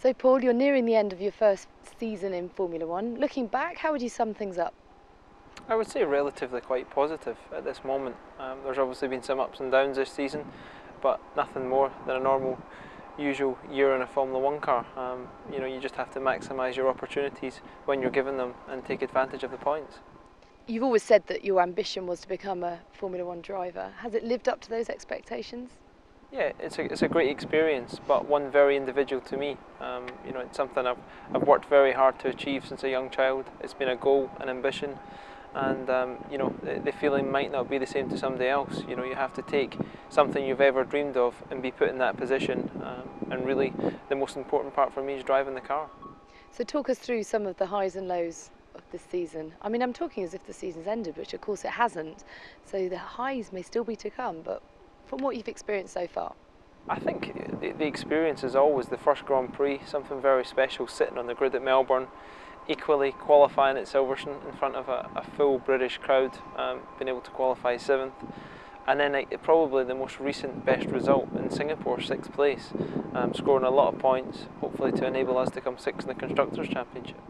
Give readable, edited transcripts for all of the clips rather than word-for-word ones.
So Paul, you're nearing the end of your first season in Formula One. Looking back, how would you sum things up? I would say relatively quite positive at this moment. There's obviously been some ups and downs this season, but nothing more than a normal, usual year in a Formula One car. You just have to maximise your opportunities when you're given them and take advantage of the points. You've always said that your ambition was to become a Formula One driver. Has it lived up to those expectations? Yeah, it's a great experience, but one very individual to me. It's something I've worked very hard to achieve since a young child. It's been a goal, an ambition, and the feeling might not be the same to somebody else. You have to take something you've ever dreamed of and be put in that position. And really, the most important part for me is driving the car. So talk us through some of the highs and lows of this season. I mean, I'm talking as if the season's ended, which of course it hasn't. So the highs may still be to come, but from what you've experienced so far? I think the experience is always the first Grand Prix, something very special, sitting on the grid at Melbourne, equally qualifying at Silverstone in front of a full British crowd, being able to qualify 7th, and then probably the most recent best result in Singapore, 6th place, scoring a lot of points, hopefully to enable us to come 6th in the Constructors' Championship.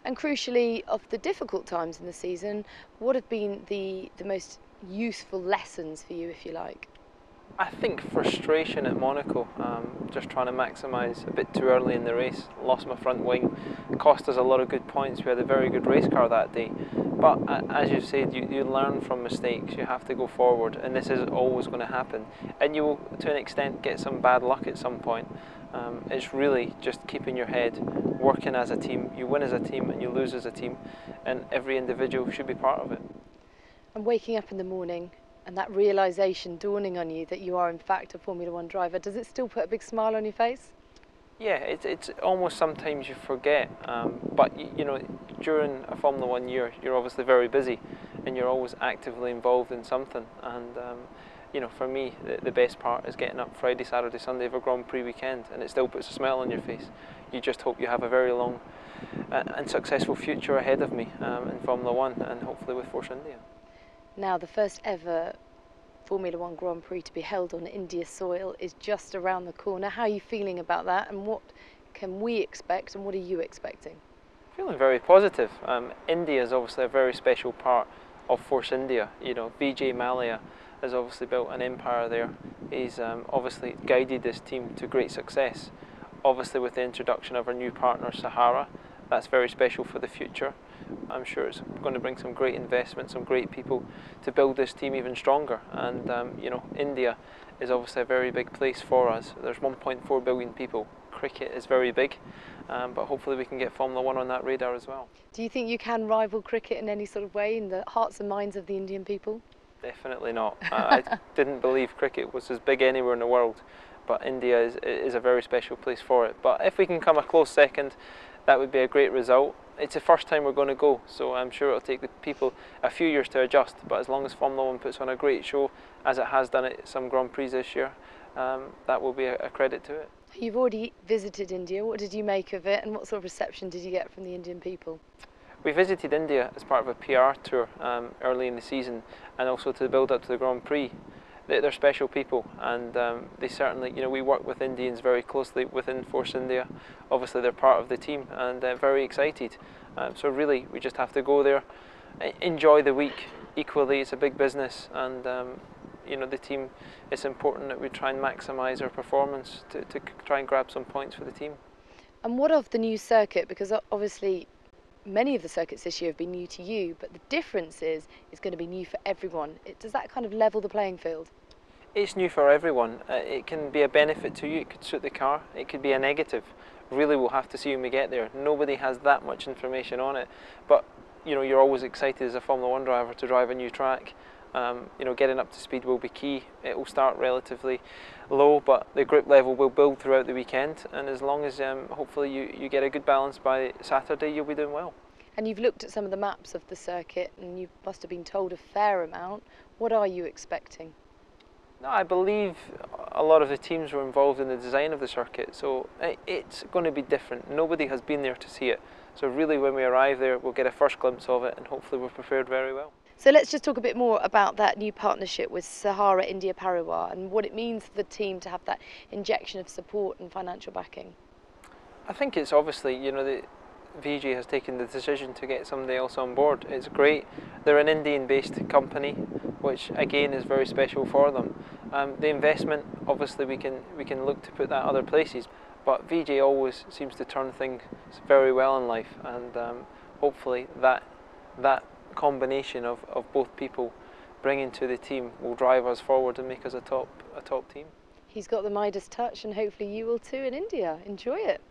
And crucially, of the difficult times in the season, what have been the most useful lessons for you, if you like? I think frustration at Monaco, just trying to maximise a bit too early in the race, lost my front wing, cost us a lot of good points. We had a very good race car that day, but as you've said, you learn from mistakes, you have to go forward, and this is always going to happen, and you will to an extent get some bad luck at some point. It's really just keeping your head, working as a team. You win as a team and you lose as a team, and every individual should be part of it. And waking up in the morning and that realisation dawning on you that you are in fact a Formula One driver, does it still put a big smile on your face? Yeah, it's almost sometimes you forget, but during a Formula One year you're obviously very busy and you're always actively involved in something, and for me the best part is getting up Friday, Saturday, Sunday of a Grand Prix weekend, and it still puts a smile on your face. You just hope you have a very long and successful future ahead of me in Formula One, and hopefully with Force India. Now, the first ever Formula One Grand Prix to be held on India soil is just around the corner. How are you feeling about that, and what can we expect, and what are you expecting? Feeling very positive. India is obviously a very special part of Force India. Vijay Mallya has obviously built an empire there. He's obviously guided this team to great success. Obviously with the introduction of our new partner Sahara, that's very special for the future. I'm sure it's going to bring some great investment, some great people to build this team even stronger. And India is obviously a very big place for us. There's 1.4 billion people. Cricket is very big, but hopefully we can get Formula One on that radar as well. Do you think you can rival cricket in any sort of way in the hearts and minds of the Indian people? Definitely not. I didn't believe cricket was as big anywhere in the world, but India is a very special place for it. But if we can come a close second, that would be a great result. It's the first time we're going to go, so I'm sure it'll take the people a few years to adjust, but as long as Formula One puts on a great show, as it has done at some Grand Prix this year, that will be a credit to it. You've already visited India. What did you make of it, and what sort of reception did you get from the Indian people? We visited India as part of a PR tour early in the season, and also to build up to the Grand Prix. They're special people, and they certainly, we work with Indians very closely within Force India. Obviously they're part of the team, and very excited. So really we just have to go there, enjoy the week. Equally, it's a big business, and the team, it's important that we try and maximise our performance to try and grab some points for the team. And what of the new circuit? Because obviously many of the circuits this year have been new to you, but the difference is it's going to be new for everyone. Does that kind of level the playing field? It's new for everyone. It can be a benefit to you, it could suit the car, it could be a negative. Really, we'll have to see when we get there. Nobody has that much information on it, but you're always excited as a Formula One driver to drive a new track. Getting up to speed will be key. It will start relatively low, but the grip level will build throughout the weekend, and as long as hopefully you get a good balance by Saturday, you'll be doing well. And you've looked at some of the maps of the circuit, and you must have been told a fair amount. What are you expecting? No, I believe a lot of the teams were involved in the design of the circuit, so it's going to be different. Nobody has been there to see it, so really when we arrive there we'll get a first glimpse of it, and hopefully we're prepared very well. So let's just talk a bit more about that new partnership with Sahara India Pariwar and what it means for the team to have that injection of support and financial backing. I think it's obviously, the VJ has taken the decision to get somebody else on board. It's great. They're an Indian-based company, which again is very special for them. The investment, obviously, we can look to put that other places, but VJ always seems to turn things very well in life, and hopefully that combination of both people bringing to the team will drive us forward and make us a top team. He's got the Midas touch, and hopefully you will too in India. Enjoy it.